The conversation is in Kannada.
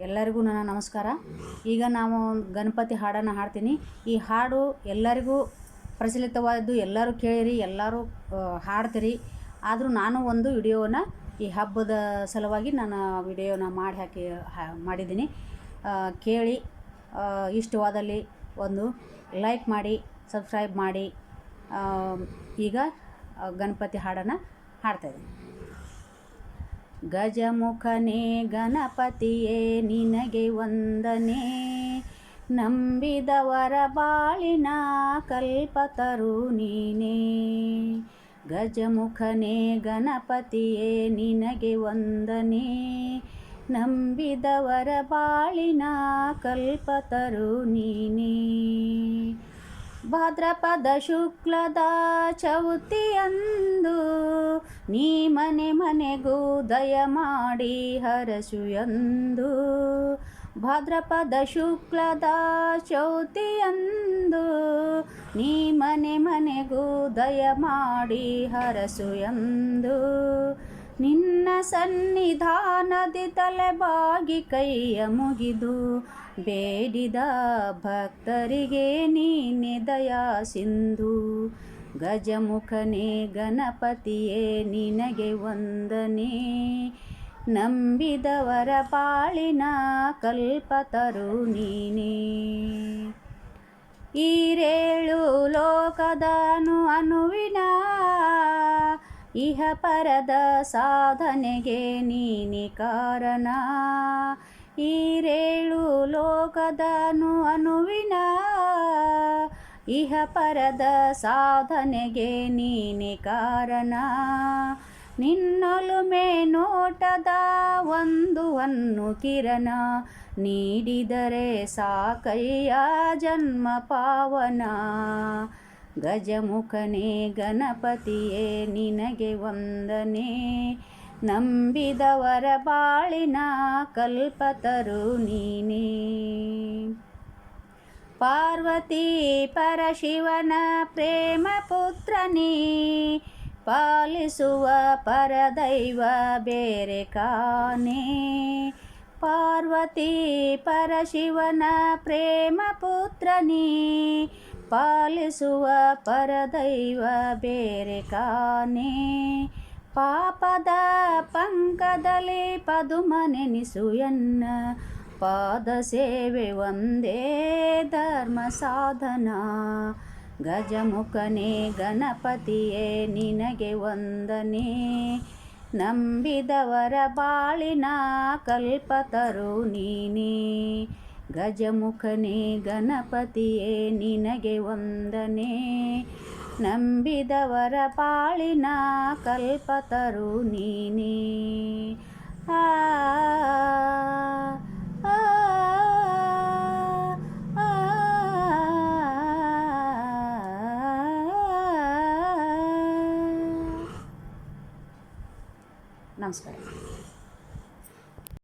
ಎಲ್ಲರಿಗೂ ನನ್ನ ನಮಸ್ಕಾರ. ಈಗ ನಾವು ಗಣಪತಿ ಹಾಡನ್ನು ಹಾಡ್ತೀನಿ. ಈ ಹಾಡು ಎಲ್ಲರಿಗೂ ಪ್ರಚಲಿತವಾದ್ದು, ಎಲ್ಲರೂ ಕೇಳಿರಿ, ಎಲ್ಲರೂ ಹಾಡ್ತೀರಿ. ಆದರೂ ನಾನು ಒಂದು ವಿಡಿಯೋನ ಈ ಹಬ್ಬದ ಸಲುವಾಗಿ ನಾನು ವಿಡಿಯೋನ ಮಾಡಿದ್ದೀನಿ. ಕೇಳಿ ಇಷ್ಟವಾದಲ್ಲಿ ಒಂದು ಲೈಕ್ ಮಾಡಿ, ಸಬ್ಸ್ಕ್ರೈಬ್ ಮಾಡಿ. ಈಗ ಗಣಪತಿ ಹಾಡನ್ನು ಹಾಡ್ತಾಯಿದ್ದೀನಿ. ಗಜಮುಖನೇ ಗಣಪತಿಯೇ ನಿನಗೆ ವಂದನೆ, ನಂಬಿದವರ ಬಾಳಿನ ಕಲ್ಪತರು ನೀನೇ. ಗಜಮುಖನೇ ಗಣಪತಿಯೇ ನಿನಗೆ ವಂದನೆ, ನಂಬಿದವರ ಬಾಳಿನ ಕಲ್ಪತರು ನೀನೇ. ಭಾದ್ರಪದ ಶುಕ್ಲದ ಚೌತಿಯಂದು ನೀ ಮನೆ ಮನೆಗೂ ದಯ ಮಾಡಿ ಹರಸು ಎಂದು. ಭಾದ್ರಪದ ಶುಕ್ಲದ ಚೌತಿಯಂದು ನೀ ಮನೆ ಮನೆಗೂ ದಯ ಮಾಡಿ ಹರಸು ಎಂದು. ನಿನ್ನ ಸನ್ನಿಧಾನದಿ ತಲೆಬಾಗಿ ಕೈಯ ಮುಗಿದು ಬೇಡಿದ ಭಕ್ತರಿಗೆ ನೀನೆ ದಯಾ ಸಿಂಧು. ಗಜಮುಖನೇ ಗಣಪತಿಯೇ ನಿನಗೆ ವಂದನೆ, ನಂಬಿದವರ ಬಾಳಿನ ಕಲ್ಪತರು ನೀನೇ. ಈರೇಳು ಲೋಕದನು ಅನುವಿನ ಇಹ ಪರದ ಸಾಧನೆಗೆ ನೀನೆ ಕಾರಣ. ಈರೇಳು ಲೋಕದನು ಅನುವಿನ ಇಹ ಪರದ ಸಾಧನೆಗೆ ನೀನೆ ಕಾರಣ. ನಿನ್ನೊಲುಮೆ ನೋಟದ ಒಂದು ಹೊನ್ನು ಕಿರಣ ನೀಡಿದರೆ ಸಾಕಯ್ಯ ಜನ್ಮ ಪಾವನ. ಗಜಮುಖನೇ ಗಣಪತಿಯೇ ನಿನಗೆ ವಂದನೆ, ನಂಬಿದವರ ಬಾಳಿನ ಕಲ್ಪತರು ನೀನೇ. ಪಾರ್ವತಿ ಪರಶಿವನ ಪ್ರೇಮ ಪುತ್ರನೇ, ಪಾಲಿಸುವ ಪರದೈವ ಬೇರೆ ಕಾಣೆ. ಪಾರ್ವತಿ ಪರಶಿವನ ಪ್ರೇಮ ಪುತ್ರನೇ, ಪಾಲಿಸುವ ಪರದೈವ ಬೇರೆ ಕಾಣೆ. ಪಾಪದ ಪಂಕದಲ್ಲಿ ಪದುಮನೆನಿಸು ಎನ್ನ, ಪಾದ ಸೇವೆ ಒಂದೇ ಧರ್ಮ ಸಾಧನ. ಗಜಮುಖನೇ ಗಣಪತಿಯೇ ನಿನಗೆ ವಂದನೆ, ನಂಬಿದವರ ಬಾಳಿನ ಕಲ್ಪತರು ನೀನೇ. ಗಜಮುಖನೇ ಗಣಪತಿಯೇ ನಿನಗೆ ವಂದನೆ, ನಂಬಿದವರ ಬಾಳಿನ ಕಲ್ಪತರು ನೀನೇ. ಆ ನಮಸ್ಕಾರ.